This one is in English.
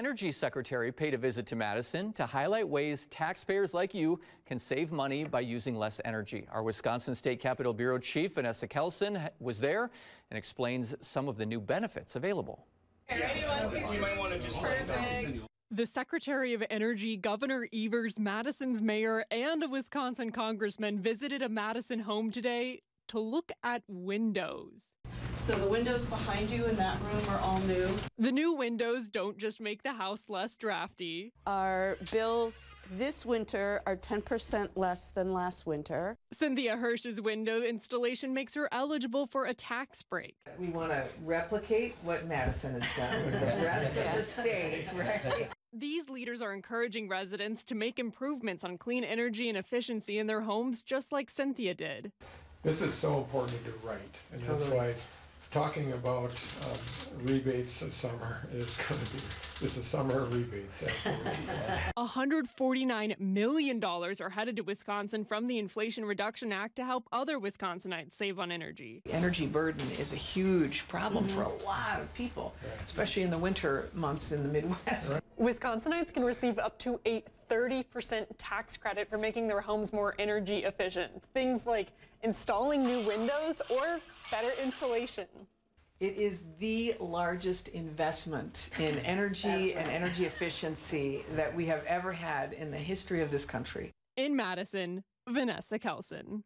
Energy Secretary paid a visit to Madison to highlight ways taxpayers like you can save money by using less energy. Our Wisconsin State Capitol Bureau Chief Vanessa Kelson was there and explains some of the new benefits available. The Secretary of Energy, Governor Evers, Madison's mayor, and a Wisconsin congressman visited a Madison home today to look at windows. So the windows behind you in that room are all new. The new windows don't just make the house less drafty. Our bills this winter are 10% less than last winter. Cynthia Hirsch's window installation makes her eligible for a tax break. We want to replicate what Madison has done with the rest of the state, right? These leaders are encouraging residents to make improvements on clean energy and efficiency in their homes, just like Cynthia did. This is so important to do right, and that's why talking about rebates this summer is going to be, this is summer of rebates, absolutely. $149 million are headed to Wisconsin from the Inflation Reduction Act to help other Wisconsinites save on energy. The energy burden is a huge problem for a lot of people, especially in the winter months in the Midwest. Right. Wisconsinites can receive up to a 30% tax credit for making their homes more energy efficient. Things like installing new windows or better insulation. It is the largest investment in energy and energy efficiency that we have ever had in the history of this country. In Madison, Vanessa Kelson.